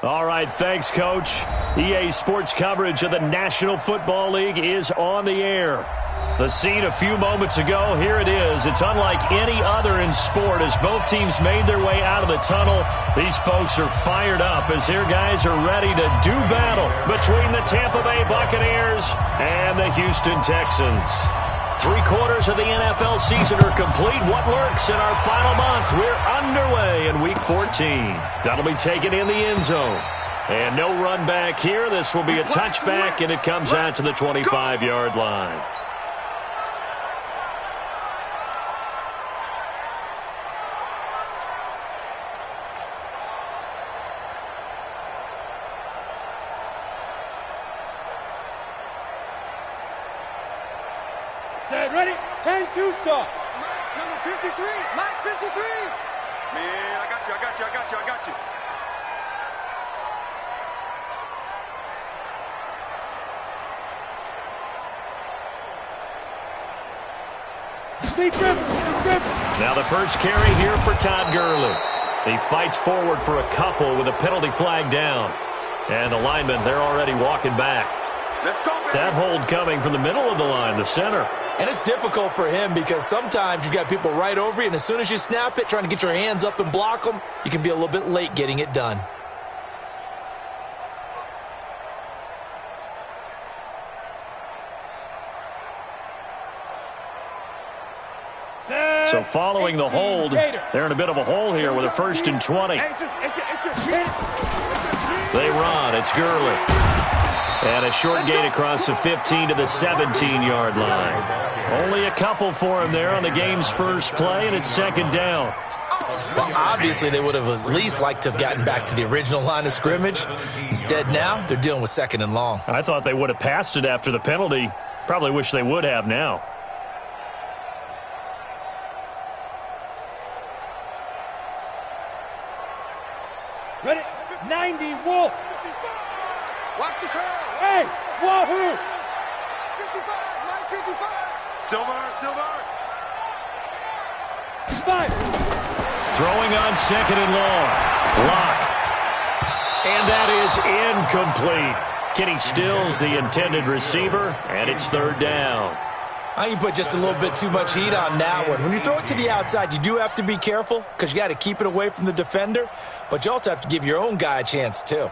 All right, thanks, Coach. EA Sports coverage of the National Football League is on the air. The scene a few moments ago, here it is. It's unlike any other in sport as both teams made their way out of the tunnel. These folks are fired up as their guys are ready to do battle between the Tampa Bay Buccaneers and the Houston Texans. 3/4 of the NFL season are complete. What lurks in our final month? We're underway in Week 14. That'll be taken in the end zone. And no run back here. This will be a touchback, and it comes out to the 25-yard line. Set, ready, 10-2 stop. Number 53, Mike 53. Man, I got you. Steve Griffin. Now the first carry here for Todd Gurley. He fights forward for a couple with a penalty flag down. And the linemen, they're already walking back. Let's go, baby. That hold coming from the middle of the line, the center. And it's difficult for him because sometimes you've got people right over you, and as soon as you snap it, trying to get your hands up and block them, you can be a little bit late getting it done. So following the hold, they're in a bit of a hole here with a 1st and 20. They run. It's Gurley. And a short gain across the 15 to the 17-yard line. Only a couple for him there on the game's first play, and it's 2nd down. Well, obviously, they would have at least liked to have gotten back to the original line of scrimmage. Instead, now, they're dealing with 2nd and long. I thought they would have passed it after the penalty. Probably wish they would have now. Ready, 90, Wolf. Watch the curve. Hey, Wahoo. Mike 55. Silver. 5. Throwing on 2nd and long. Lock. And that is incomplete. Kenny Stills, the intended receiver, and it's 3rd down. You put just a little bit too much heat on that one. When you throw it to the outside, you do have to be careful because you got to keep it away from the defender, but you also have to give your own guy a chance too.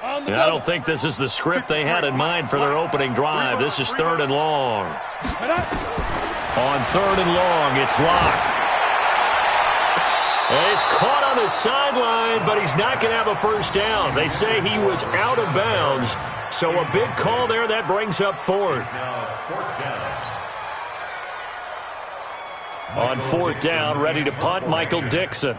I don't think this is the script they had in mind for their opening drive. This is 3rd and long. On 3rd and long, it's Locke. And he's caught on the sideline, but he's not going to have a 1st down. They say he was out of bounds, so a big call there. That brings up 4th. On 4th down, ready to punt, Michael Dixon.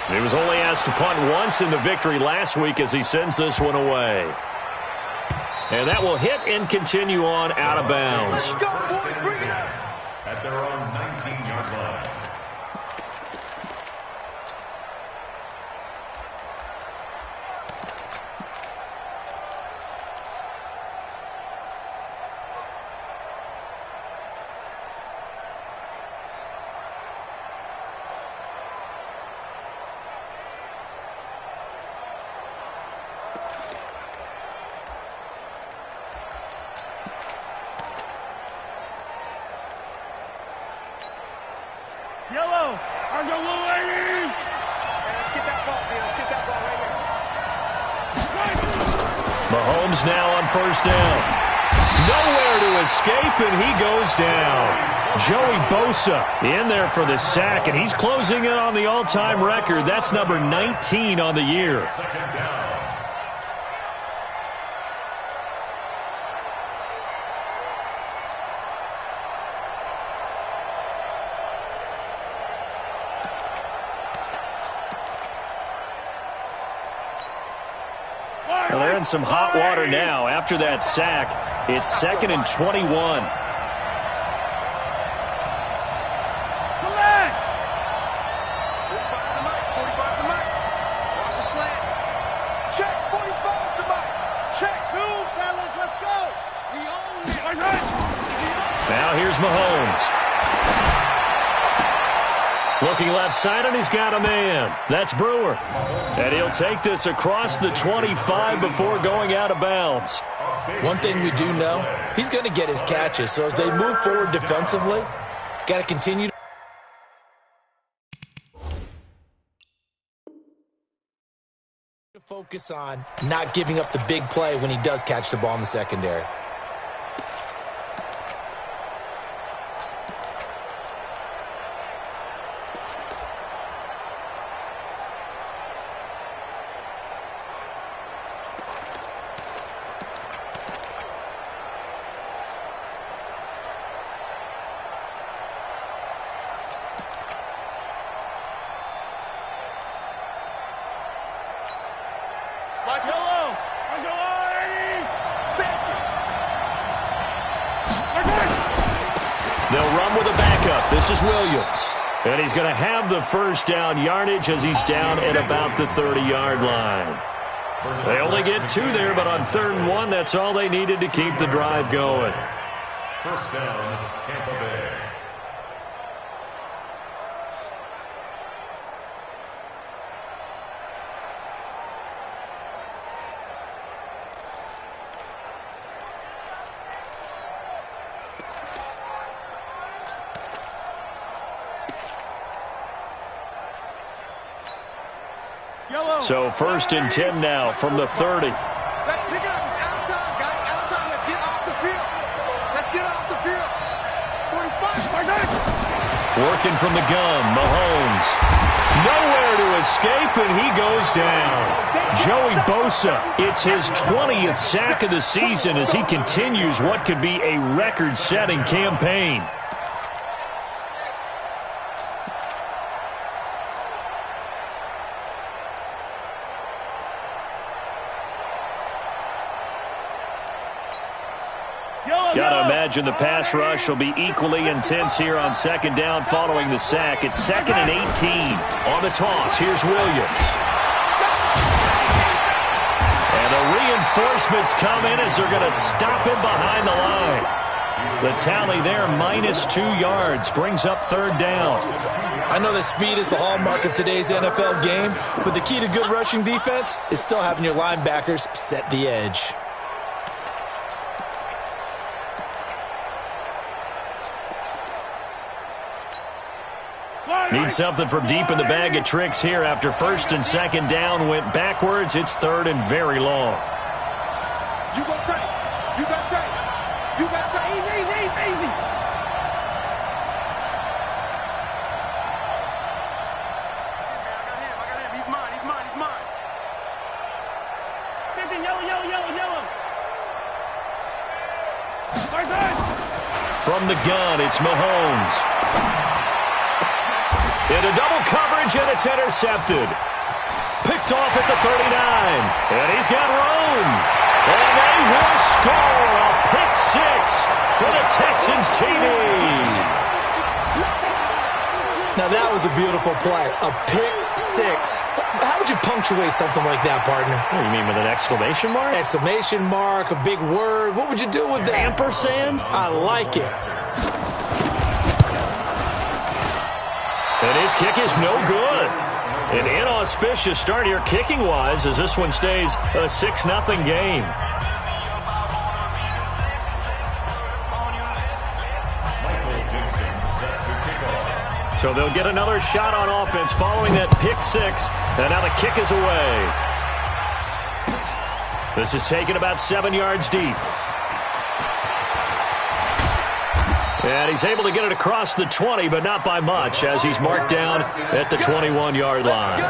He was only asked to punt once in the victory last week as he sends this one away. And that will hit and continue on out of bounds. Let's go, boy. Bring it. At their own 19-yard line. Yellow, on the little lady. Let's get that ball, man. Let's get that ball right here. Mahomes now on 1st down. Nowhere to escape, and he goes down. Joey Bosa in there for the sack, and he's closing in on the all-time record. That's number 19 on the year. Well, they're in some hot water now. After that sack, it's 2nd and 21. Collect. 45 to Mike. Watch the slant. Check. 45. Now here's Mahomes. Looking left side, and he's got a man. That's Brewer. And he'll take this across the 25 before going out of bounds. One thing we do know, he's going to get his catches. So as they move forward defensively, got to continue to focus on not giving up the big play when he does catch the ball in the secondary. They'll run with a backup. This is Williams. And he's going to have the first down yardage as he's down at about the 30-yard line. They only get 2 there, but on 3rd and 1, that's all they needed to keep the drive going. First down, Tampa Bay. So 1st and 10 now from the 30. Let's pick it up. It's out of time, guys. Out of time. Let's get off the field. Let's get off the field. 45. Working from the gun, Mahomes. Nowhere to escape, and he goes down. Joey Bosa, it's his 20th sack of the season as he continues what could be a record-setting campaign. Got to imagine the pass rush will be equally intense here on 2nd down following the sack. It's 2nd and 18 on the toss. Here's Williams. And the reinforcements come in as they're going to stop him behind the line. The tally there, -2 yards, brings up 3rd down. I know that speed is the hallmark of today's NFL game, but the key to good rushing defense is still having your linebackers set the edge. Need something from deep in the bag of tricks here after 1st and 2nd down went backwards. It's 3rd and very long. You got tight. You got tight. You got tight. Easy. I got him. He's mine. Yellow. From the gun, it's Mahomes. Into double coverage, and it's intercepted. Picked off at the 39. And he's got room. And they will score a pick 6 for the Texans TV. Now that was a beautiful play. A pick 6. How would you punctuate something like that, partner? What, you mean with an exclamation mark? Exclamation mark, a big word. What would you do with that? Ampersand? I like it. And his kick is no good. An inauspicious start here kicking-wise as this one stays a 6-0 game. So they'll get another shot on offense following that pick 6. And now the kick is away. This is taken about 7 yards deep. And he's able to get it across the 20, but not by much, as he's marked down at the 21-yard line.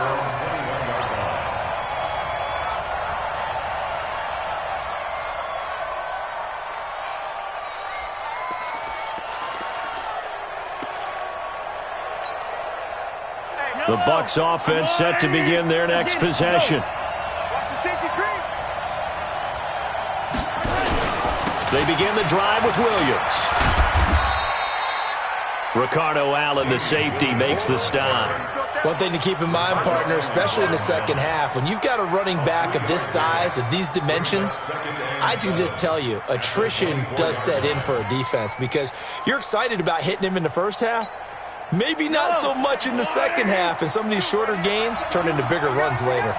The Bucs offense set to begin their next possession. They begin the drive with Williams. Ricardo Allen, the safety, makes the stop. One thing to keep in mind, partner, especially in the second half, when you've got a running back of this size, of these dimensions, I can just tell you, attrition does set in for a defense because you're excited about hitting him in the first half, maybe not so much in the second half, and some of these shorter gains turn into bigger runs later.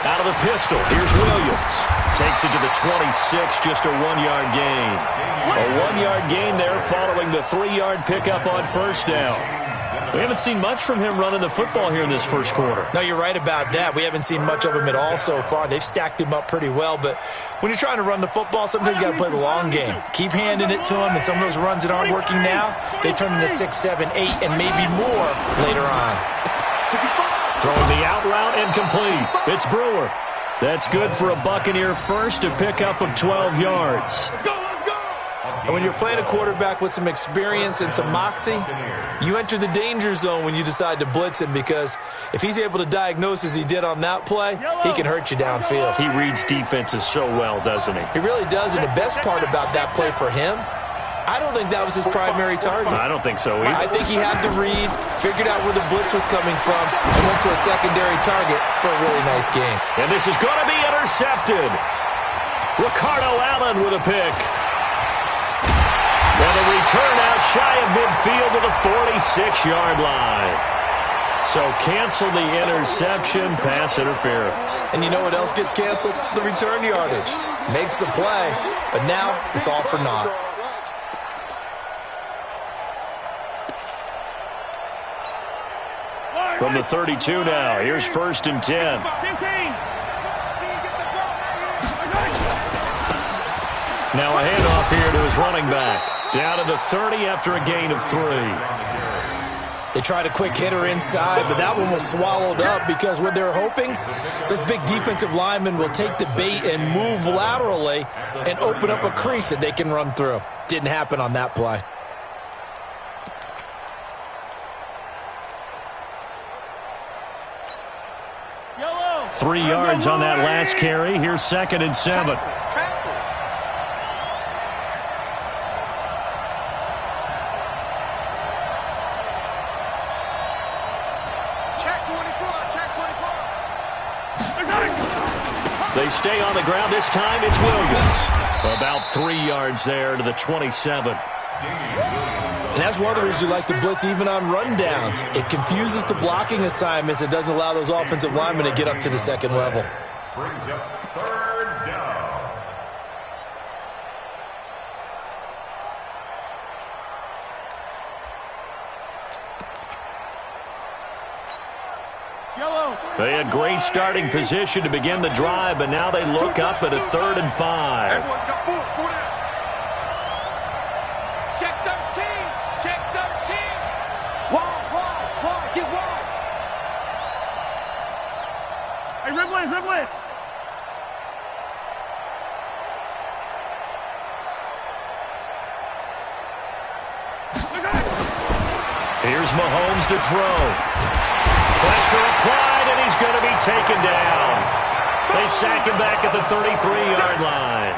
Out of the pistol, here's Williams. Takes it to the 26, just a 1-yard gain. A 1-yard gain there following the 3-yard pickup on first down. We haven't seen much from him running the football here in this first quarter. No, you're right about that. We haven't seen much of him at all so far. They've stacked him up pretty well, but when you're trying to run the football, sometimes you got to play the long game. Keep handing it to him, and some of those runs that aren't working now, they turn into 6, 7, 8, and maybe more later on. Throwing the out route and complete. It's Brewer. That's good for a Buccaneer first, a pickup of 12 yards. And when you're playing a quarterback with some experience and some moxie, you enter the danger zone when you decide to blitz him because if he's able to diagnose as he did on that play, he can hurt you downfield. He reads defenses so well, doesn't he? He really does, and the best part about that play for him, I don't think that was his primary target. I don't think so either. I think he had the read, figured out where the blitz was coming from, and went to a secondary target for a really nice game. And this is going to be intercepted. Ricardo Allen with a pick. And a return out shy of midfield to the 46-yard line. So cancel the interception, pass interference. And you know what else gets canceled? The return yardage. Makes the play, but now it's all for naught. From the 32 now, here's 1st and 10. 15. Now a handoff here to his running back. Down to the 30 after a gain of 3. They tried a quick hitter inside, but that one was swallowed up because what they're hoping, this big defensive lineman will take the bait and move laterally and open up a crease that they can run through. Didn't happen on that play. Yellow. 3 yards on that last carry. Here's 2nd and 7. They stay on the ground. This time it's Williams. About 3 yards there to the 27. And that's one of the reasons you like to blitz even on rundowns. It confuses the blocking assignments. It doesn't allow those offensive linemen to get up to the second level. Brings up 3rd down. Yellow. They had great starting position to begin the drive, but now they look up at a 3rd and 5. Everyone got four. Go down. Check 13. Check 13. Wide. Get wide. Hey, Riblet. Here's Mahomes to throw. Pressure applied, and he's going to be taken down. They sack him back at the 33-yard line.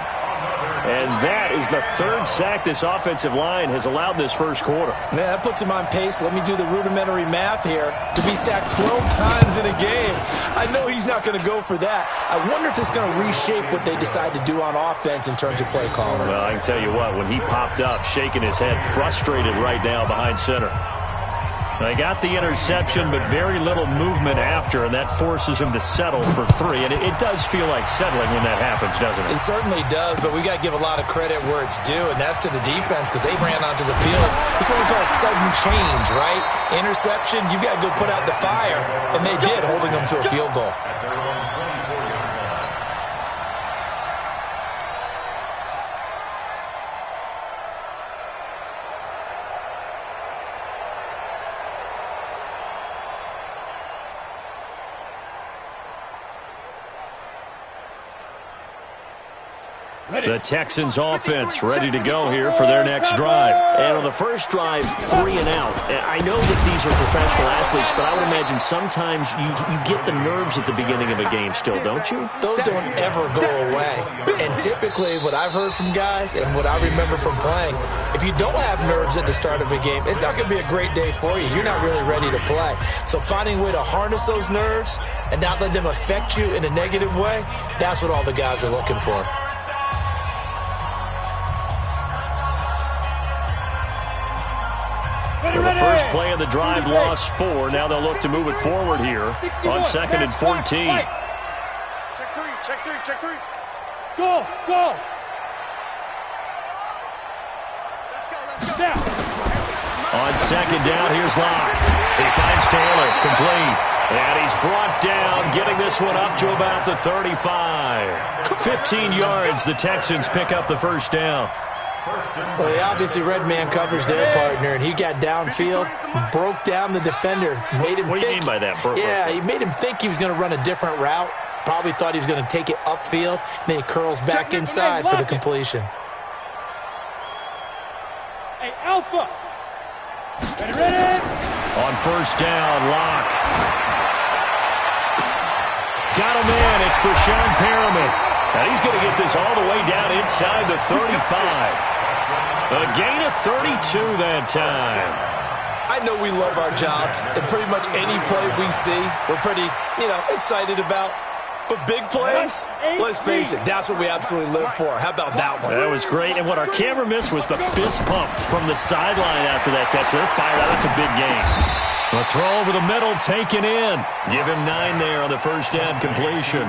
And that is the 3rd sack this offensive line has allowed this first quarter. Yeah, that puts him on pace. Let me do the rudimentary math here. To be sacked 12 times in a game, I know he's not going to go for that. I wonder if it's going to reshape what they decide to do on offense in terms of play calling. Well, I can tell you what, when he popped up, shaking his head, frustrated right now behind center. They got the interception, but very little movement after, and that forces him to settle for 3. And it does feel like settling when that happens, doesn't it? It certainly does, but we got to give a lot of credit where it's due, and that's to the defense because they ran onto the field. This is what we call sudden change, right? Interception, you've got to go put out the fire, and they did, holding them to a field goal. The Texans offense ready to go here for their next drive. And on the first drive, 3 and out. I know that these are professional athletes, but I would imagine sometimes you get the nerves at the beginning of a game still, don't you? Those don't ever go away. And typically what I've heard from guys and what I remember from playing, if you don't have nerves at the start of a game, it's not going to be a great day for you. You're not really ready to play. So finding a way to harness those nerves and not let them affect you in a negative way, that's what all the guys are looking for. For the first play of the drive, lost 4. Now they'll look to move it forward here on 2nd and 14. Check 3, check 3, check 3. Go, go. Let's go. On 2nd down, here's Locke. He finds Taylor, complete. And he's brought down, getting this one up to about the 35. 15 yards, the Texans pick up the first down. Well, they obviously read man coverage their partner, and he got downfield, broke down the defender, made him What do you mean by that? Yeah, he made him think he was going to run a different route. Probably thought he was going to take it upfield. Then he curls back inside for the completion. Hey, Alpha. Ready. On first down, Locke. Got him in. It's Brashon Perriman. And he's going to get this all the way down inside the 35. A gain of 32 that time. I know we love our jobs, and pretty much any play we see, we're pretty, excited about. But big plays, let's face it, that's what we absolutely live for. How about that one? That was great. And what our camera missed was the fist pump from the sideline after that catch. They're fired out. That's a big game. A throw over the middle, taken in. Give him 9 there on the first down completion.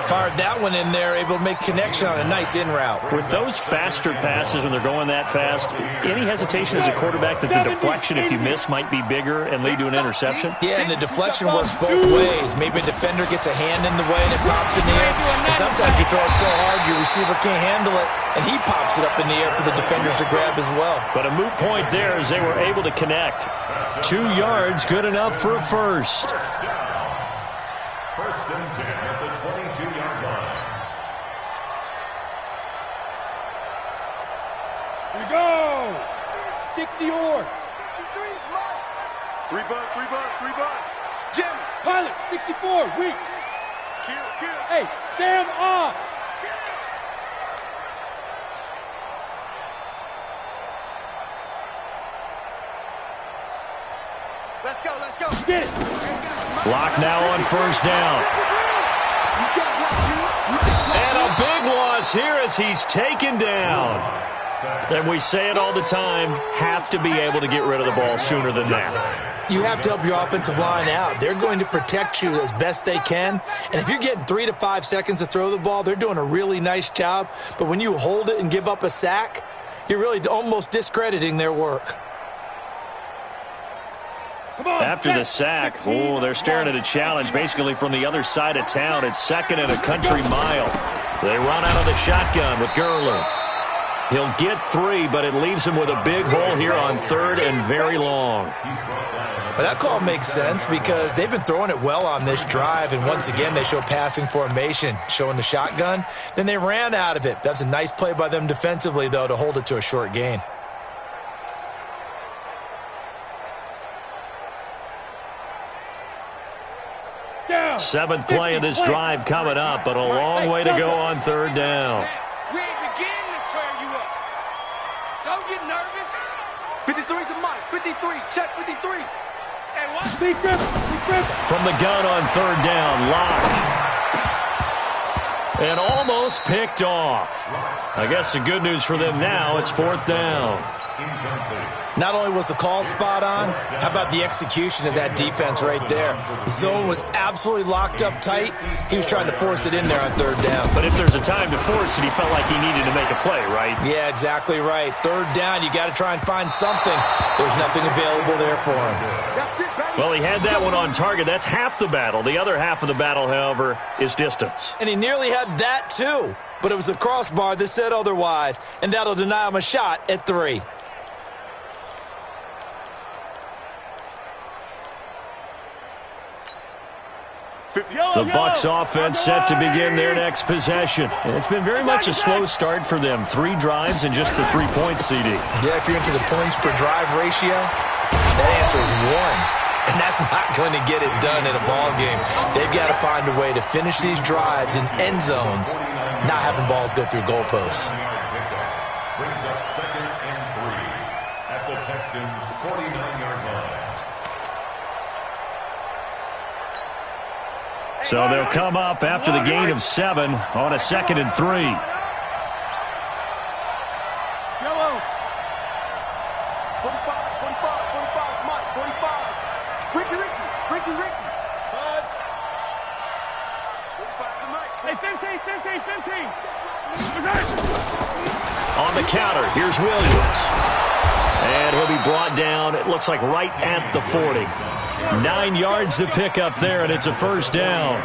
Fired that one in there, able to make connection on a nice in route. With those faster passes when they're going that fast, any hesitation as a quarterback that the deflection, if you miss, might be bigger and lead to an interception? Yeah, and the deflection works both ways. Maybe a defender gets a hand in the way and it pops in the air. And sometimes you throw it so hard your receiver can't handle it, and he pops it up in the air for the defenders to grab as well. But a moot point there as they were able to connect. 2 yards, good enough for a first. First and 10 at the 22-yard line. Here we go. 60 yards. 3 butt. Jim. Pilot, 64, weak. Kill. Hey, Sam off. Let's go. Get it. Lock now on first down. And a big loss here as he's taken down. And we say it all the time, have to be able to get rid of the ball sooner than that. You have to help your offensive line out. They're going to protect you as best they can. And if you're getting 3 to 5 seconds to throw the ball, they're doing a really nice job. But when you hold it and give up a sack, you're really almost discrediting their work. After the sack, they're staring at a challenge basically from the other side of town. It's 2nd and a country mile. They run out of the shotgun with Gurley. He'll get 3, but it leaves him with a big hole here on 3rd and very long. But that call makes sense because they've been throwing it well on this drive, and once again they show passing formation, showing the shotgun. Then they ran out of it. That's a nice play by them defensively, though, to hold it to a short gain. Seventh play of this drive coming up, but a long way to go on 3rd down. We ain't beginning to turn you up. Don't get nervous. 53's the mic. 53. Check 53. Hey, what? Be careful. From the gun on 3rd down, Locke. And almost picked off. I guess the good news for them now, it's 4th down. Not only was the call spot on, how about the execution of that defense right there? The zone was absolutely locked up tight. He was trying to force it in there on 3rd down. But if there's a time to force it, he felt like he needed to make a play, right? Yeah, exactly right. 3rd down, you got to try and find something. There's nothing available there for him. Well, he had that one on target. That's half the battle. The other half of the battle, however, is distance. And he nearly had that too. But it was a crossbar that said otherwise, and that'll deny him a shot at 3. The Bucs offense set to begin their next possession. And it's been very much a slow start for them. 3 drives and just the 3 points, CD. Yeah, if you're into the points per drive ratio, that answer is 1. And that's not going to get it done in a ball game. They've got to find a way to finish these drives in end zones, not having balls go through goalposts. Brings up 2nd and 3 at the Texans' 49-yard line. So they'll come up after the gain of 7 on a 2nd and 3. Yellow. 45, 45, Mike, 45. Ricky. Buzz. 45 to Mike. Hey, 15. On the counter, here's Williams. And he'll be brought down, it looks like right at the 40. 9 yards to pick up there, and it's a first down.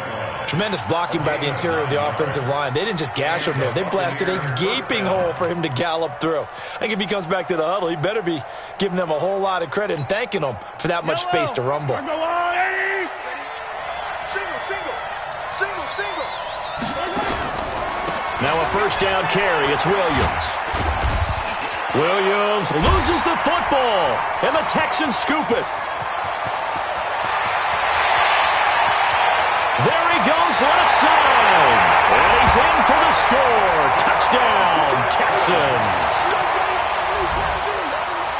Tremendous blocking by the interior of the offensive line. They didn't just gash him there. They blasted a gaping hole for him to gallop through. I think if he comes back to the huddle, he better be giving them a whole lot of credit and thanking them for that much space to rumble. Single. Now a first down carry. It's Williams. Williams loses the football, and the Texans scoop it. There he goes left side. And he's in for the score. Touchdown, Texans.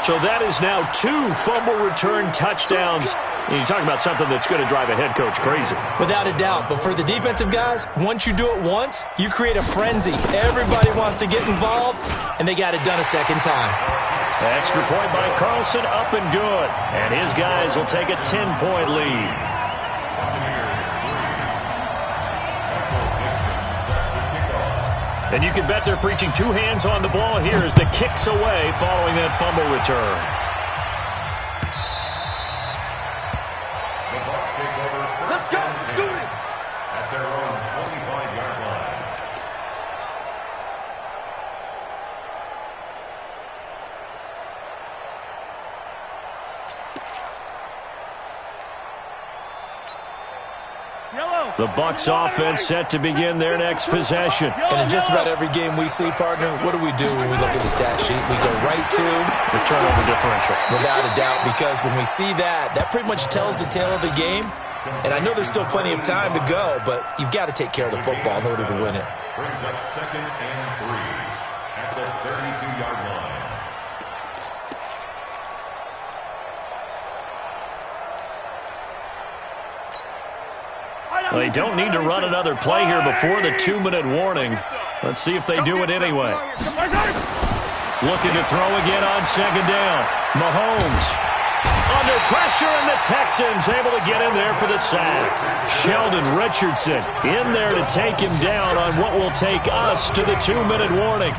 So that is now 2 fumble return touchdowns. You talk about something that's going to drive a head coach crazy. Without a doubt. But for the defensive guys, once you do it once, you create a frenzy. Everybody wants to get involved, and they got it done a second time. Extra point by Carlson, up and good. And his guys will take a 10-point lead. And you can bet they're preaching 2 hands on the ball here as the kick's away following that fumble return. The Bucs take over Let's go. Do it. at their own 25-yard line. The Bucs offense set to begin their next possession. And in just about every game we see, partner, what do we do when we look at the stat sheet? We go right to The turnover differential. without a doubt, because when we see that, that pretty much tells the tale of the game. And I know there's still plenty of time to go, but you've got to take care of the football in order to win it. Brings up 2nd and 3 at the 32-yard line. They don't need to run another play here before the 2-minute warning. Let's see if they do it anyway. Looking to throw again on 2nd down. Mahomes under pressure, and the Texans able to get in there for the sack. Sheldon Richardson in there to take him down on what will take us to the 2-minute warning.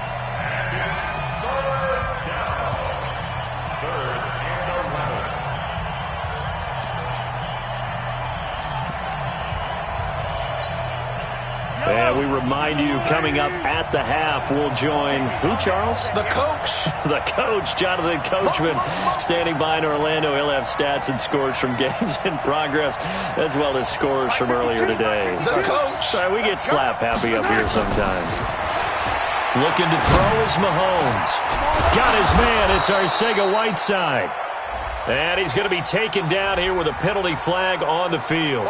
And we remind you, coming up at the half, we'll join who, Charles? The coach. The coach, Jonathan Coachman, standing by in Orlando. He'll have stats and scores from games in progress, as well as scores from earlier today. The coach. Sorry, we get slap happy up here sometimes. Looking to throw is Mahomes. Got his man. It's Arcega-Whiteside. And he's going to be taken down here with a penalty flag on the field.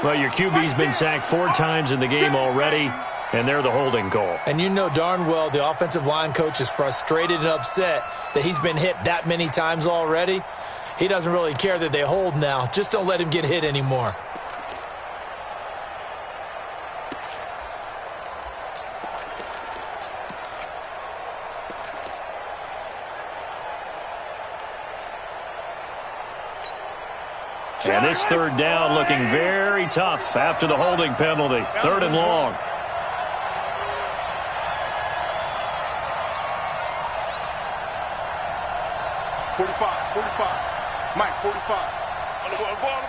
Well, your QB's been sacked 4 times in the game already, and they're the holding call. And you know darn well the offensive line coach is frustrated and upset that he's been hit that many times already. He doesn't really care that they hold now. Just don't let him get hit anymore. And this 3rd down looking very tough after the holding penalty. 3rd and long. Mike, 45. On the ball.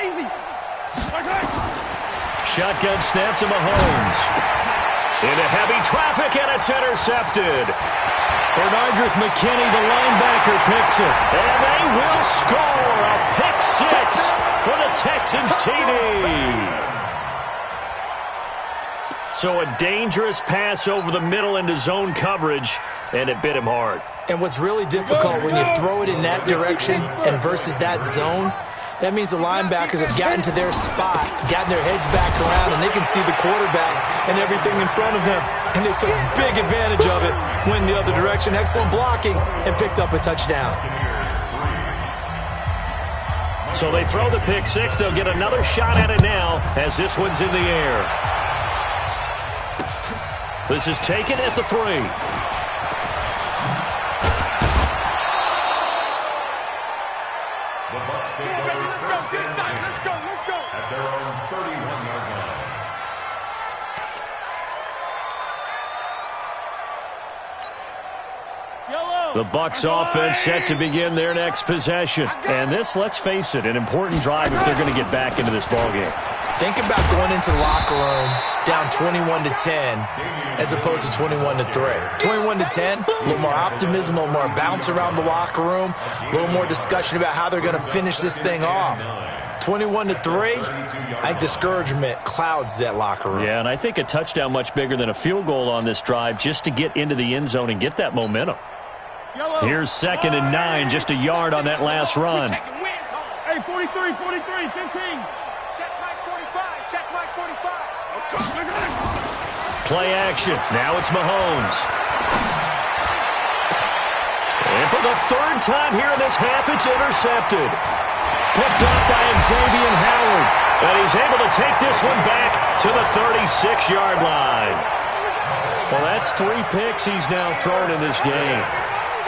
Easy. Shotgun snap to Mahomes. Into heavy traffic, and it's intercepted. Bernardrick McKinney, the linebacker, picks it. And they will score a pick six for the Texans TD. So a dangerous pass over the middle into zone coverage, and it bit him hard. And what's really difficult when you throw it in that direction and versus that zone, that means the linebackers have gotten to their spot, gotten their heads back around, and they can see the quarterback and everything in front of them. And they took big advantage of it, went the other direction, excellent blocking, and picked up a touchdown. So they throw the pick six. They'll get another shot at it now as this one's in the air. This is taken at the 3. The Bucs take over first and 10 Let's go. at their own 31-yard line. The Bucs offense set to begin their next possession. And this, let's face it, an important drive if they're going to get back into this ballgame. Think about going into the locker room down 21-10 as opposed to 21-3. 21-10, a little more optimism, a little more bounce around the locker room, a little more discussion about how they're going to finish this thing off. 21-3, I think discouragement clouds that locker room. Yeah, and I think a touchdown much bigger than a field goal on this drive just to get into the end zone and get that momentum. Here's 2nd and 9, just a yard on that last run. Hey, 43, 15. Play action. Now it's Mahomes. And for the 3rd time here in this half, it's intercepted. Picked up by Xavier Howard. And he's able to take this one back to the 36-yard line. Well, that's 3 picks he's now thrown in this game.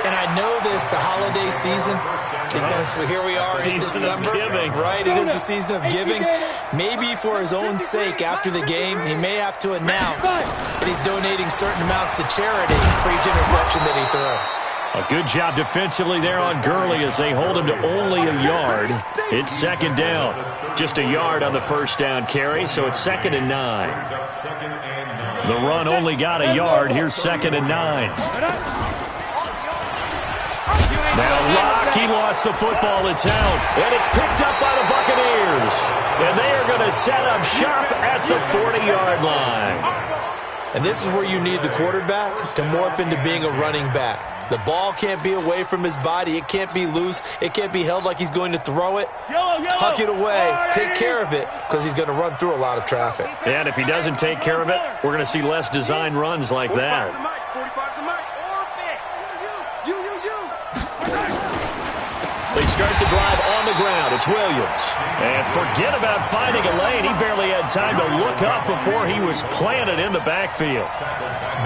And I know this, the holiday season, because here we are in December, right? It is the season of giving. Maybe for his own sake, after the game, he may have to announce that he's donating certain amounts to charity for each interception that he threw. A good job defensively there on Gurley as they hold him to only a yard. It's 2nd down. Just a yard on the first down carry, so it's 2nd and 9. The run only got a yard. Here's 2nd and 9. Now Locke, he lost the football. It's out, and it's picked up by the Buccaneers. And they are going to set up shop at the 40-yard line. And this is where you need the quarterback to morph into being a running back. The ball can't be away from his body. It can't be loose. It can't be held like he's going to throw it. Tuck it away. Take care of it because he's going to run through a lot of traffic. And if he doesn't take care of it, we're going to see less design runs like that. They start the drive on the ground. It's Williams. And forget about finding a lane. He barely had time to look up before he was planted in the backfield.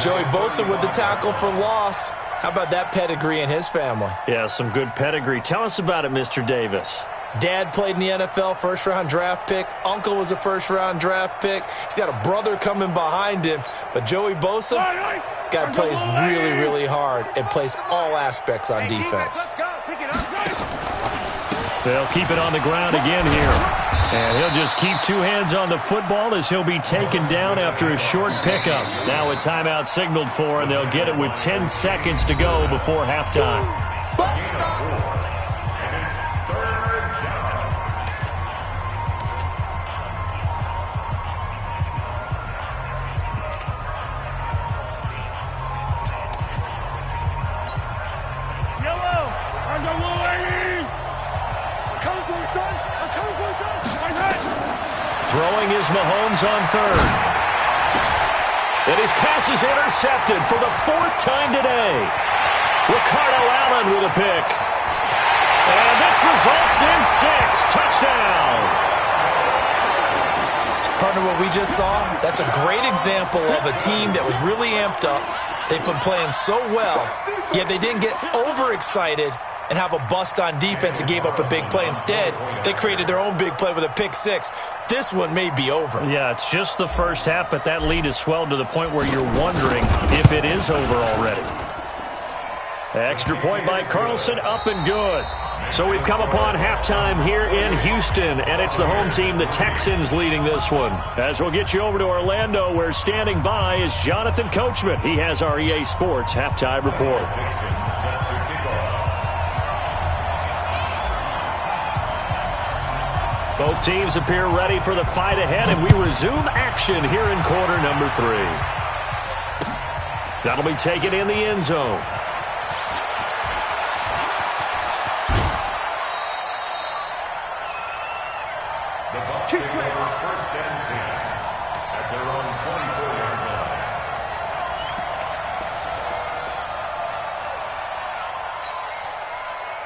Joey Bosa with the tackle for loss. How about that pedigree in his family? Yeah, some good pedigree. Tell us about it, Mr. Davis. Dad played in the NFL, first-round draft pick. Uncle was a first-round draft pick. He's got a brother coming behind him. But Joey Bosa, guy plays really, really hard and plays all aspects on defense. They'll keep it on the ground again here. And he'll just keep 2 hands on the football as he'll be taken down after a short pickup. Now a timeout signaled for, and they'll get it with 10 seconds to go before halftime. Throwing is Mahomes on 3rd. And his pass is intercepted for the 4th time today. Ricardo Allen with a pick. And this results in 6. Touchdown. Partner, what we just saw, that's a great example of a team that was really amped up. They've been playing so well, yet they didn't get overexcited and have a bust on defense and gave up a big play. Instead, they created their own big play with a pick 6. This one may be over. Yeah, it's just the first half, but that lead has swelled to the point where you're wondering if it is over already. Extra point by Carlson, up and good. So we've come upon halftime here in Houston, and it's the home team, the Texans, leading this one. As we'll get you over to Orlando, where standing by is Jonathan Coachman. He has our EA Sports halftime report. Both teams appear ready for the fight ahead, and we resume action here in quarter number 3. That'll be taken in the end zone. Take over 1st and 10 at their own 24-yard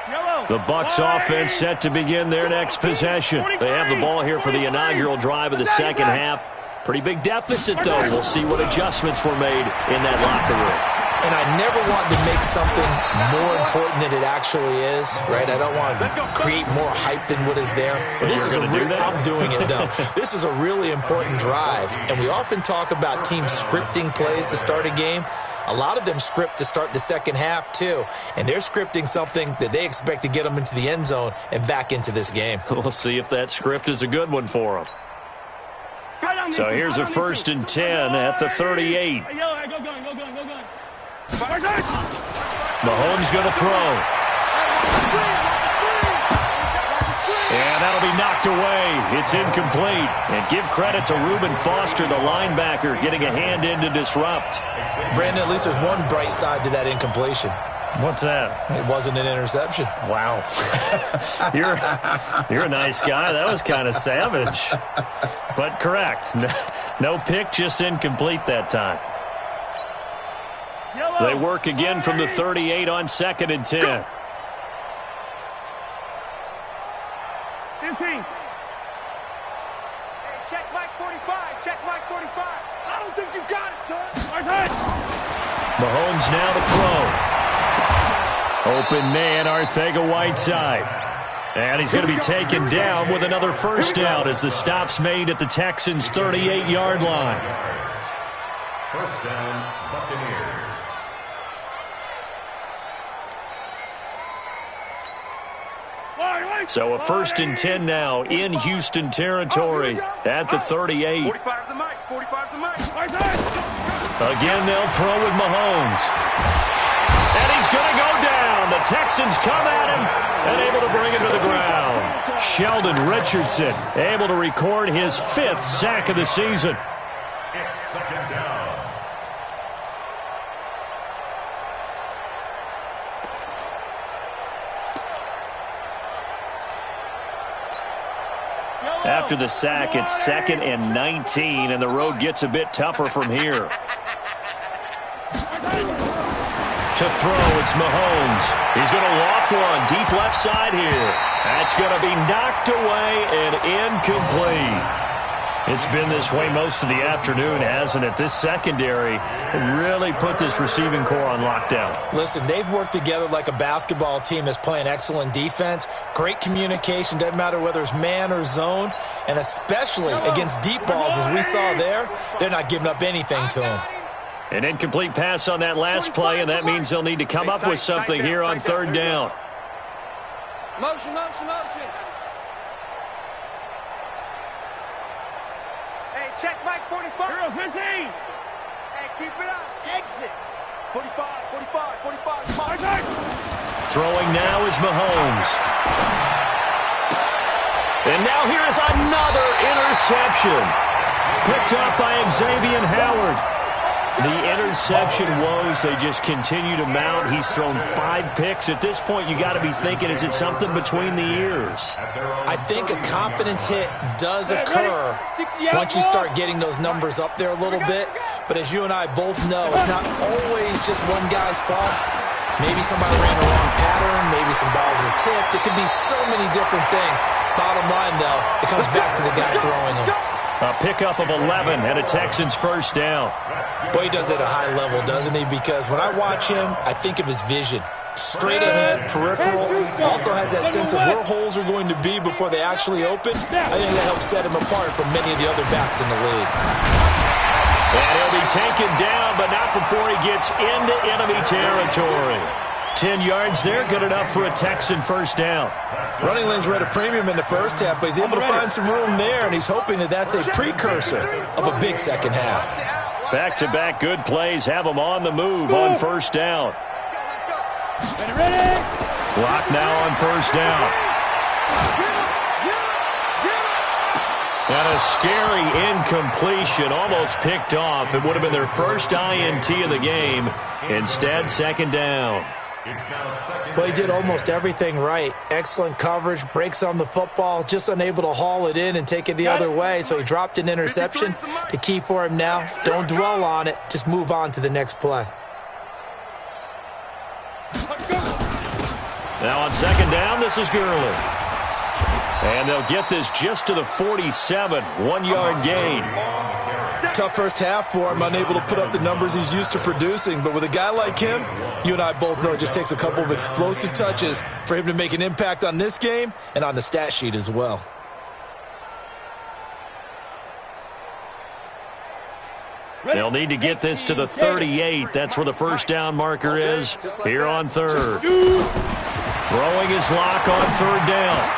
line. The Bucs offense set to begin their next possession. They have the ball here for the inaugural drive of the second half. Pretty big deficit, though. We'll see what adjustments were made in that locker room. And I never want to make something more important than it actually is, right? I don't want to create more hype than what is there. But this is I'm doing it, though. This is a really important drive. And we often talk about teams scripting plays to start a game. A lot of them script to start the second half, too. And they're scripting something that they expect to get them into the end zone and back into this game. We'll see if that script is a good one for them. So here's a 1st and 10 at the 38. Mahomes going to throw. And that'll be knocked away. It's incomplete. And give credit to Reuben Foster, the linebacker, getting a hand in to disrupt. Brandon, at least there's one bright side to that incompletion. What's that? It wasn't an interception. Wow. You're a nice guy. That was kind of savage. But correct. No pick, just incomplete that time. They work again from the 38 on 2nd and 10. 15. Hey, check Mike 45. Check Mike 45. I don't think you got it, son. Mahomes now to throw. Open man, Arcega-Whiteside. And he's going to be taken down with another 1st down as the stop's made at the Texans' 38-yard line. 1st down, Buccaneers. So a 1st and 10 now in Houston territory at the 38. 45's the mic. 45's the mic. Again, they'll throw with Mahomes. And he's going to go down. The Texans come at him and able to bring him to the ground. Sheldon Richardson able to record his 5th sack of the season. It's 2nd down. After the sack, it's 2nd and 19, and the road gets a bit tougher from here. To throw, it's Mahomes. He's going to loft one deep left side here. That's going to be knocked away and incomplete. It's been this way most of the afternoon, hasn't it? This secondary really put this receiving core on lockdown. Listen, they've worked together like a basketball team that's playing excellent defense. Great communication, doesn't matter whether it's man or zone. And especially against deep balls, as we saw there, they're not giving up anything to them. An incomplete pass on that last play, and that means they'll need to come up with something here on 3rd down. Motion, motion, motion. Hey, check Mike 45. 15. Hey, keep it up. Exit. 45, 45, 45. Throwing now is Mahomes. And now here is another interception. Picked up by Xavier Howard. The interception woes, they just continue to mount. He's thrown 5 picks. At this point, you got to be thinking, is it something between the ears? I think a confidence hit does occur once you start getting those numbers up there a little bit. But as you and I both know, it's not always just one guy's fault. Maybe somebody ran a wrong pattern. Maybe some balls were tipped. It could be so many different things. Bottom line, though, it comes back to the guy throwing them. A pickup of 11 and a Texans 1st down. Boy, he does it at a high level, doesn't he? Because when I watch him, I think of his vision. Straight ahead, peripheral. Also has that sense of where holes are going to be before they actually open. I think that helps set him apart from many of the other backs in the league. And he'll be taken down, but not before he gets into enemy territory. 10 yards there, good enough for a Texan first down. Running lanes were at a premium in the first half, but he's able to find some room there, and he's hoping that that's a precursor of a big second half. Back-to-back good plays have him on the move on first down. Ready? Clock now on first down. And a scary incompletion, almost picked off. It would have been their first INT of the game. Instead, second down. Well, he did almost everything right. Excellent coverage, breaks on the football, just unable to haul it in and take it the other way. So he dropped an interception. The key for him now, don't dwell on it. Just move on to the next play. Now on second down, this is Gurley. And they'll get this just to the 47, 1-yard gain. Tough first half for him, unable to put up the numbers he's used to producing. But with a guy like him, you and I both know it just takes a couple of explosive touches for him to make an impact on this game and on the stat sheet as well. They'll need to get this to the 38. That's where the first down marker is here on third. Throwing his lock on third down.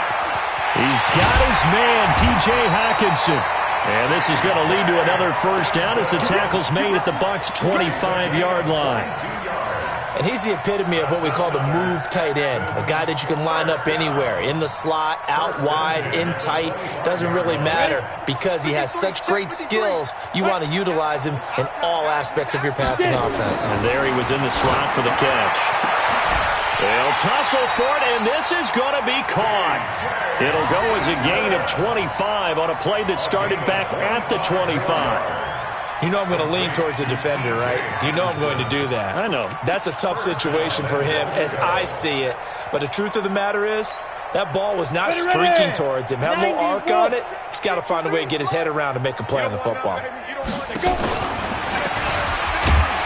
He's got his man, T.J. Hockenson. And this is going to lead to another first down as the tackle's made at the Bucs' 25-yard line. And he's the epitome of what we call the move tight end, a guy that you can line up anywhere, in the slot, out wide, in tight, doesn't really matter because he has such great skills. You want to utilize him in all aspects of your passing offense. And there he was in the slot for the catch. They'll tussle for it, and this is going to be caught. It'll go as a gain of 25 on a play that started back at the 25. You know I'm going to lean towards the defender, right? You know I'm going to do that. I know. That's a tough situation for him as I see it. But the truth of the matter is, that ball was not streaking towards him. Had a little arc on it. He's got to find a way to get his head around and make a play on the football.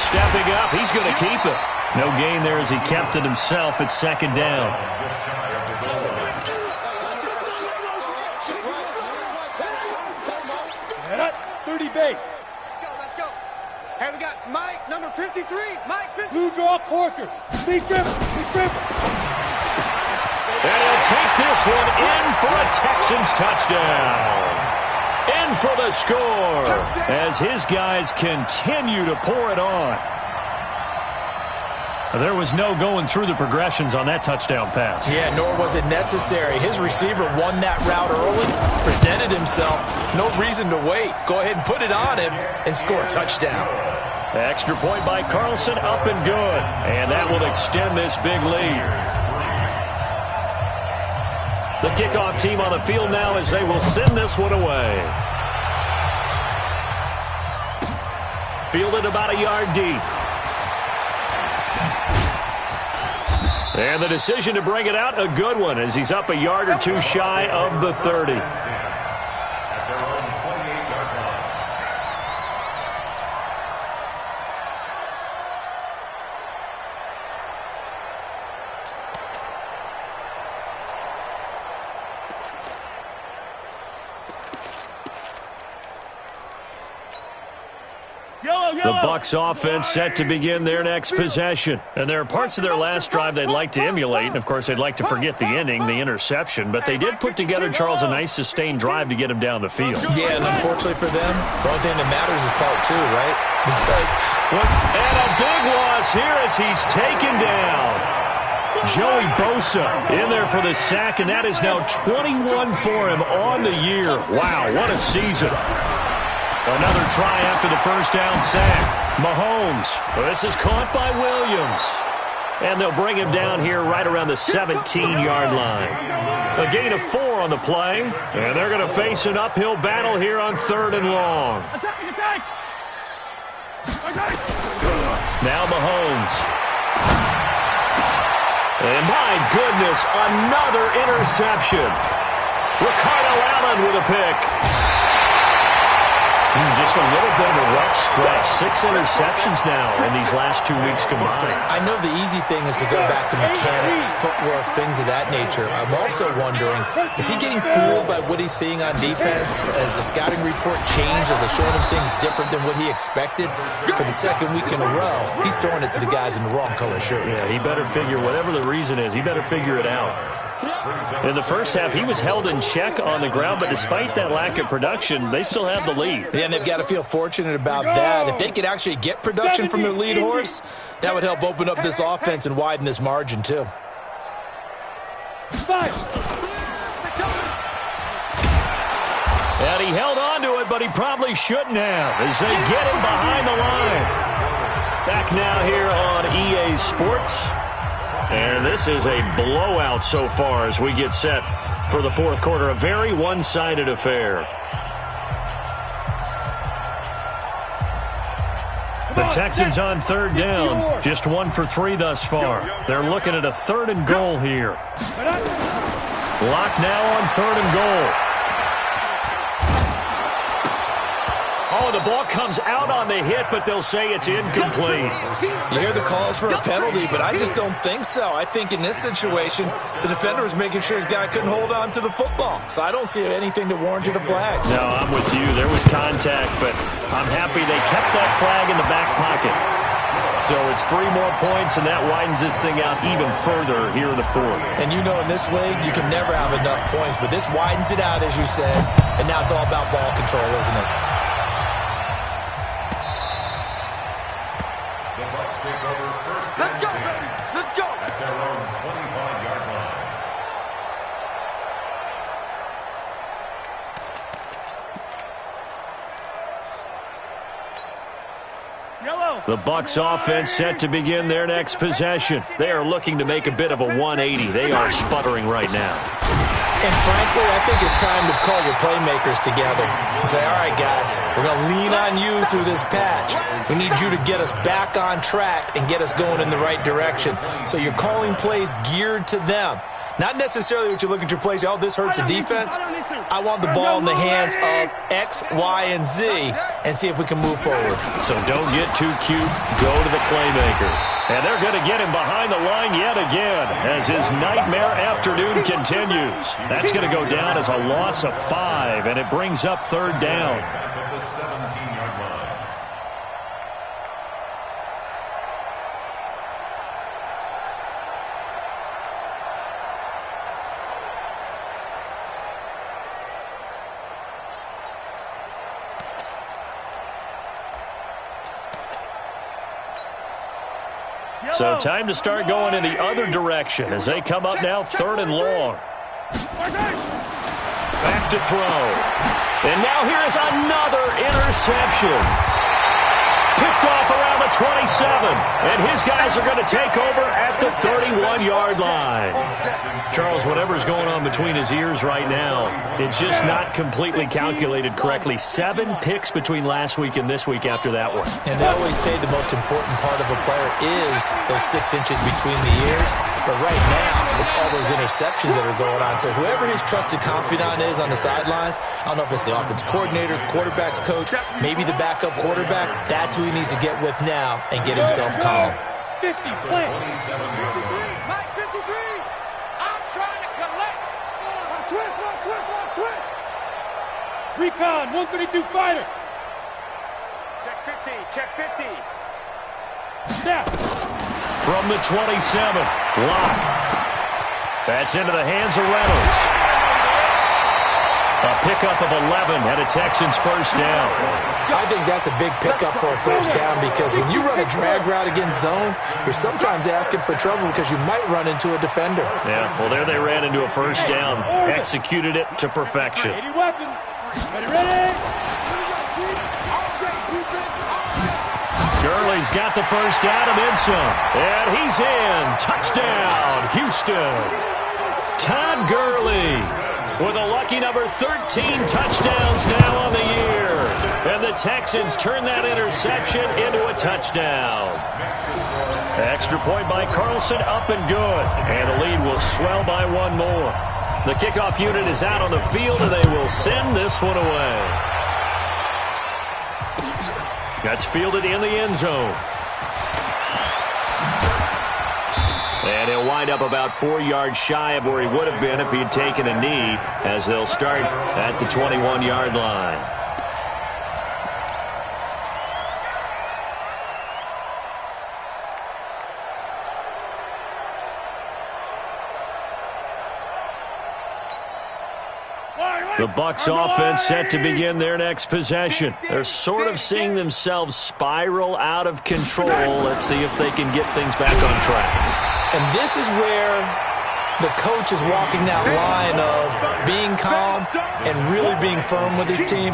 Stepping up, he's going to keep it. No gain there as he kept it himself at second down. 30 base. Let's go. Hey, we got Mike, number 53. Mike, 53. Blue draw Corker. Big Gripper. And he'll take this one in for a Texans touchdown. In for the score as his guys continue to pour it on. There was no going through the progressions on that touchdown pass. Yeah, nor was it necessary. His receiver won that route early, presented himself. No reason to wait. Go ahead and put it on him and score a touchdown. Extra point by Carlson, up and good. And that will extend this big lead. The kickoff team on the field now as they will send this one away. Fielded about a yard deep. And the decision to bring it out, a good one, as he's up a yard or two shy of the 30. The Bucs offense set to begin their next possession. And there are parts of their last drive they'd like to emulate. And, of course, they'd like to forget the ending, the interception. But they did put together, Charles, a nice sustained drive to get him down the field. Yeah, and unfortunately for them, the only thing that matters is part two, right? Because and a big loss here as he's taken down. Joey Bosa in there for the sack, and that is now 21 for him on the year. Wow, what a season. Another try after the first down sack. Mahomes. This is caught by Williams. And they'll bring him down here right around the 17-yard line. A gain of 4 on the play. And they're going to face an uphill battle here on 3rd and long. Attack! Now Mahomes. And my goodness, another interception. Ricardo Allen with a pick. Just a little bit of a rough stretch. 6 interceptions now in these last 2 weeks combined. I know the easy thing is to go back to mechanics, footwork, things of that nature. I'm also wondering, is he getting fooled by what he's seeing on defense? Has the scouting report changed? Are they showing him things different than what he expected? For the second week in a row, he's throwing it to the guys in the wrong color shirts. Yeah, he better figure, whatever the reason is, he better figure it out. In the first half, he was held in check on the ground, but despite that lack of production, they still have the lead. Yeah, and they've got to feel fortunate about that. If they could actually get production from their lead horse, that would help open up this offense and widen this margin, too. And he held on to it, but he probably shouldn't have, as they get him behind the line. Back now here on EA Sports. And this is a blowout so far as we get set for the fourth quarter. A very one-sided affair. The Texans on third down, just 1 for 3 thus far. They're looking at a 3rd and goal here. Lock now on 3rd and goal. Oh, the ball comes out on the hit, but they'll say it's incomplete. You hear the calls for a penalty, but I just don't think so. I think in this situation, the defender was making sure his guy couldn't hold on to the football. So I don't see anything to warrant the flag. No, I'm with you. There was contact, but I'm happy they kept that flag in the back pocket. So it's 3 more points, and that widens this thing out even further here in the fourth. And you know in this league, you can never have enough points, but this widens it out, as you said, and now it's all about ball control, isn't it? Let's go, baby. Let's go. At their own 25-yard line. Yellow. The Bucs offense set to begin their next possession. They are looking to make a bit of a 180. They are sputtering right now. And frankly, I think it's time to call your playmakers together and say, all right, guys, we're going to lean on you through this patch. We need you to get us back on track and get us going in the right direction. So you're calling plays geared to them. Not necessarily what you look at your plays, oh, this hurts the defense. I want the ball in the hands of X, Y, and Z and see if we can move forward. So don't get too cute. Go to the playmakers. And they're going to get him behind the line yet again as his nightmare afternoon continues. That's going to go down as a loss of 5, and it brings up 3rd down. At the 17-yard line. So time to start going in the other direction as they come up now 3rd and long. Back to throw. And now here is another interception. Picked off around the 27. And his guys are going to take over at the 31-yard line. Charles, whatever's going on between his ears right now, it's just not completely calculated correctly. 7 picks between last week and this week after that one. And they always say the most important part of a player is those 6 inches between the ears. But right now, it's all those interceptions that are going on. So whoever his trusted confidant is on the sidelines, I don't know if it's the offense coordinator, the quarterback's coach, maybe the backup quarterback, that's who he needs to get with now and get himself calm. 50, play. 53, Mike, 53. I'm trying to collect. Switch. Recon, 132 fighter. Check 50. Snap. From the 27, Lock. That's into the hands of Reynolds. A pickup of 11 and a Texans first down. I think that's a big pickup for a first down because when you run a drag route against zone, you're sometimes asking for trouble because you might run into a defender. Yeah, well, there they ran into a first down. Executed it to perfection. 80 weapons. Ready? Gurley's got the first down and then some. And he's in. Touchdown, Houston. Todd Gurley with a lucky number 13 touchdowns now on the year. And the Texans turn that interception into a touchdown. Extra point by Carlson, up and good. And the lead will swell by 1 more. The kickoff unit is out on the field, and they will send this one away. That's fielded in the end zone. And he'll wind up about 4 yards shy of where he would have been if he had taken a knee, as they'll start at the 21-yard line. The Bucs offense set to begin their next possession. They're sort of seeing themselves spiral out of control. Let's see if they can get things back on track. And this is where the coach is walking that line of being calm and really being firm with his team.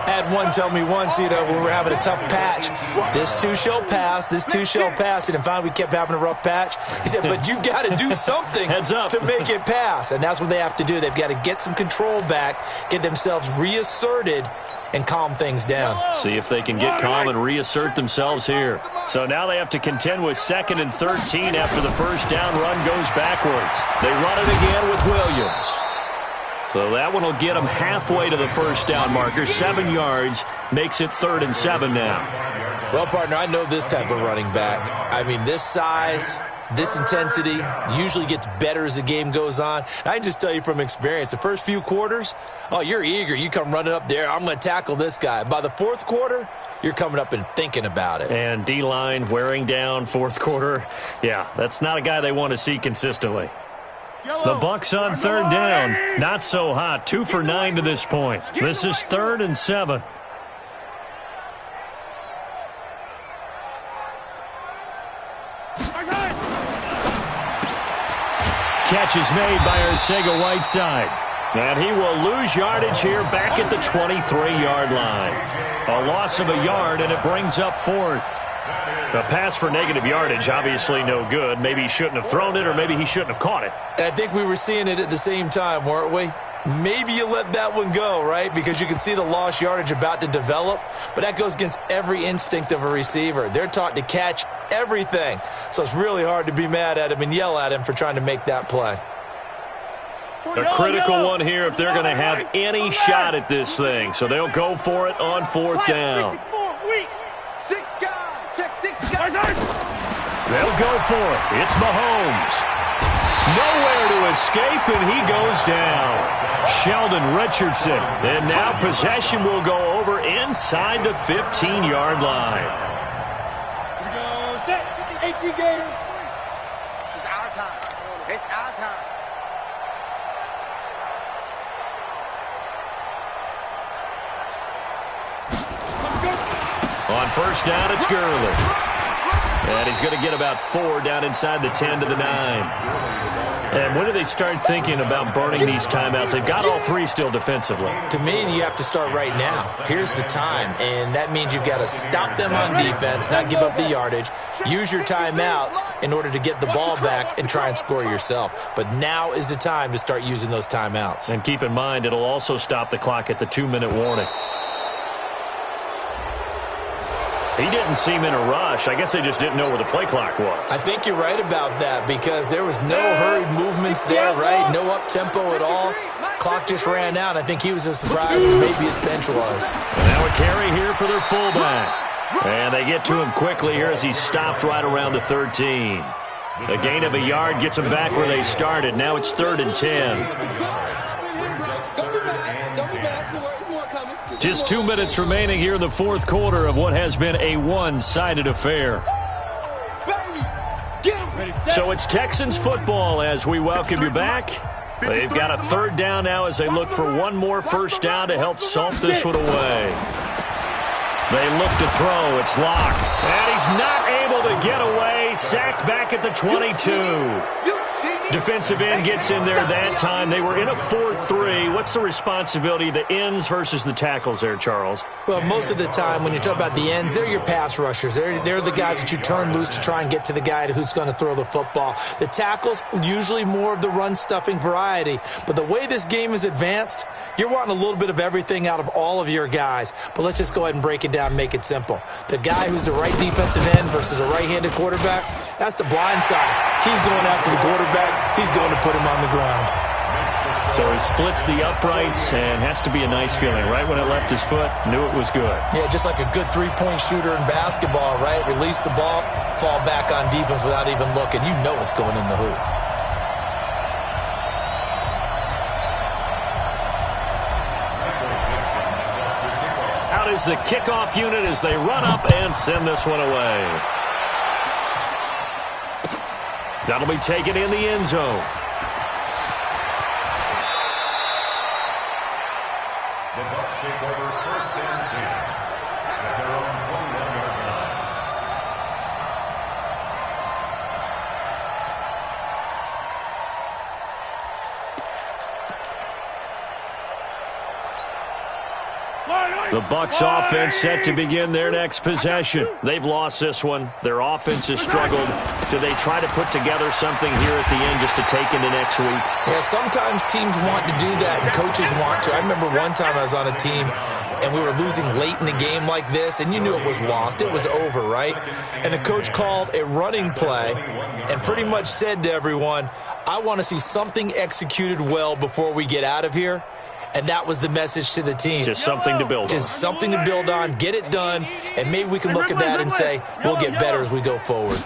I had one tell me once, when we were having a tough patch, this too shall pass, this too shall pass. And finally we kept having a rough patch. He said, but you've got to do something to make it pass. And that's what they have to do. They've got to get some control back, get themselves reasserted, and calm things down. See if they can get calm and reassert themselves here. So now they have to contend with 2nd and 13 after the first down run goes backwards. They run it again with Williams. So that one will get them halfway to the first down marker. 7 yards makes it 3rd and 7 now. Well, partner, I know this type of running back. I mean, this size, this intensity usually gets better as the game goes on. And I can just tell you from experience, the first few quarters, you're eager. You come running up there, I'm going to tackle this guy. By the 4th quarter, you're coming up and thinking about it. And D-line wearing down 4th quarter. Yeah, that's not a guy they want to see consistently. The Bucs on 3rd down. Not so hot. 2 for 9 to this point. This is 3rd and 7. Catch is made by Arcega-Whiteside. And he will lose yardage here back at the 23-yard line. A loss of a yard, and it brings up 4th. A pass for negative yardage, obviously no good. Maybe he shouldn't have thrown it, or maybe he shouldn't have caught it. And I think we were seeing it at the same time, weren't we? Maybe you let that one go, right? Because you can see the lost yardage about to develop. But that goes against every instinct of a receiver. They're taught to catch everything. So it's really hard to be mad at him and yell at him for trying to make that play. A critical one here if they're going to have any shot at this thing. So they'll go for it on 4th down. They'll go for it. It's Mahomes. Nowhere to escape, and he goes down. Sheldon Richardson. And now possession will go over inside the 15-yard line. Here we go. Set. 18 Gator. It's our time. It's our time. On 1st down, it's Gurley. And he's going to get about 4 down inside the 10 to the 9. And when do they start thinking about burning these timeouts? They've got all 3 still defensively. To me, you have to start right now. Here's the time, and that means you've got to stop them on defense, not give up the yardage, use your timeouts in order to get the ball back and try and score yourself. But now is the time to start using those timeouts. And keep in mind, it'll also stop the clock at the 2-minute warning. He didn't seem in a rush. I guess they just didn't know where the play clock was. I think you're right about that because there was no hurried movements there, right? No up-tempo at all. Clock just ran out. I think he was as surprised as maybe his bench was. Now a carry here for their fullback. And they get to him quickly here as he stopped right around the 13. A gain of a yard gets them back where they started. Now it's 3rd and 10. Just 2 minutes remaining here in the 4th quarter of what has been a one-sided affair. So it's Texans football as we welcome you back. They've got a 3rd down now as they look for one more first down to help salt this one away. They look to throw. It's Locke. And he's not able to get away. Sacked back at the 22. Defensive end gets in there that time. They were in a 4-3. What's the responsibility of the ends versus the tackles there, Charles? Well, most of the time when you talk about the ends, they're your pass rushers. They're the guys that you turn loose to try and get to the guy who's going to throw the football. The tackles, usually more of the run-stuffing variety. But the way this game is advanced, you're wanting a little bit of everything out of all of your guys. But let's just go ahead and break it down and make it simple. The guy who's the right defensive end versus a right-handed quarterback, that's the blind side. He's going after the quarterback. He's going to put him on the ground. So he splits the uprights and has to be a nice feeling. Right when it left his foot, knew it was good. Yeah, just like a good three-point shooter in basketball, right? Release the ball, fall back on defense without even looking. You know it's going in the hoop. Out is the kickoff unit as they run up and send this one away. That'll be taken in the end zone. The Bucs take over 1st and 10 at their own 21-yard line. The Bucs offense set to begin their next possession. They've lost this one. Their offense has struggled. Do they try to put together something here at the end just to take into next week? Yeah, sometimes teams want to do that and coaches want to. I remember one time I was on a team and we were losing late in the game like this, and you knew it was lost. It was over, right? And the coach called a running play and pretty much said to everyone, I want to see something executed well before we get out of here. And that was the message to the team. Just something to build on. Just something to build on, get it done, and maybe we can look at that and say, we'll get better as we go forward.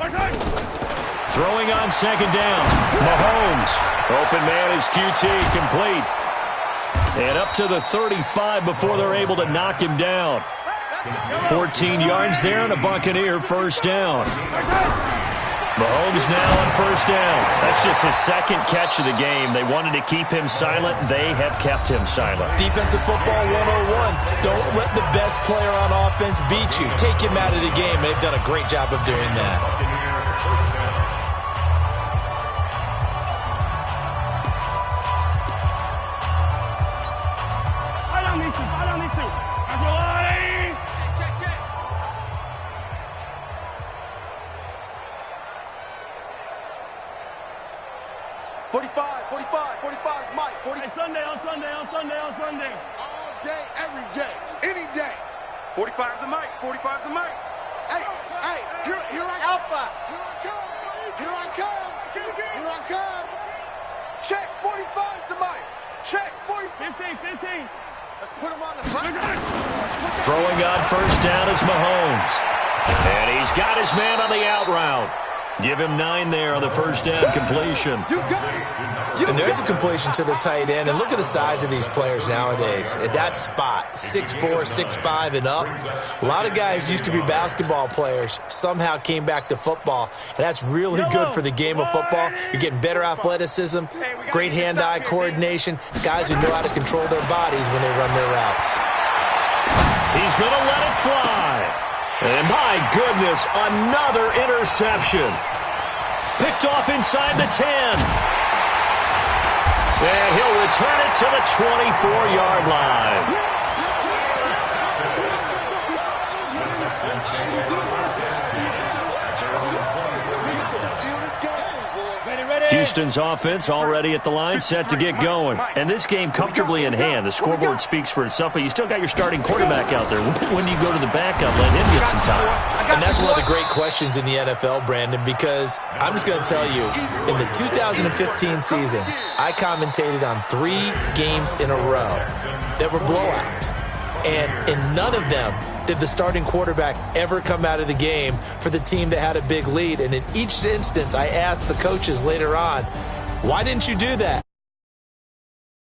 Throwing on second down. Mahomes. Open man is QT, complete. And up to the 35 before they're able to knock him down. 14 yards there and a Buccaneer first down. Mahomes now on first down. That's just his second catch of the game. They wanted to keep him silent. They have kept him silent. Defensive football 101. Don't let the best player on offense beat you. Take him out of the game. They've done a great job of doing that. Sunday. All day, every day, any day. 45's the mic, 45's the mic. Hey, here I come. Alpha. Here I come. Check, 45's the mic. Check, 45. 15. Let's put him on the front. Throwing on first down is Mahomes. And he's got his man on the out route. Give him 9 there on the first down completion. And there's a completion to the tight end. And look at the size of these players nowadays. At that spot, 6'4", 6'5", and up. A lot of guys used to be basketball players, somehow came back to football. And that's really good for the game of football. You're getting better athleticism, great hand-eye coordination, guys who know how to control their bodies when they run their routes. He's going to let it fly. And my goodness, another interception. Picked off inside the 10. And he'll return it to the 24-yard line. Houston's offense already at the line, set to get going. And this game comfortably in hand. The scoreboard speaks for itself, but you still got your starting quarterback out there. When do you go to the backup, let him get some time? And that's one of the great questions in the NFL, Brandon, because I'm just going to tell you, in the 2015 season, I commentated on 3 games in a row that were blowouts. And in none of them did the starting quarterback ever come out of the game for the team that had a big lead. And in each instance, I asked the coaches later on, why didn't you do that?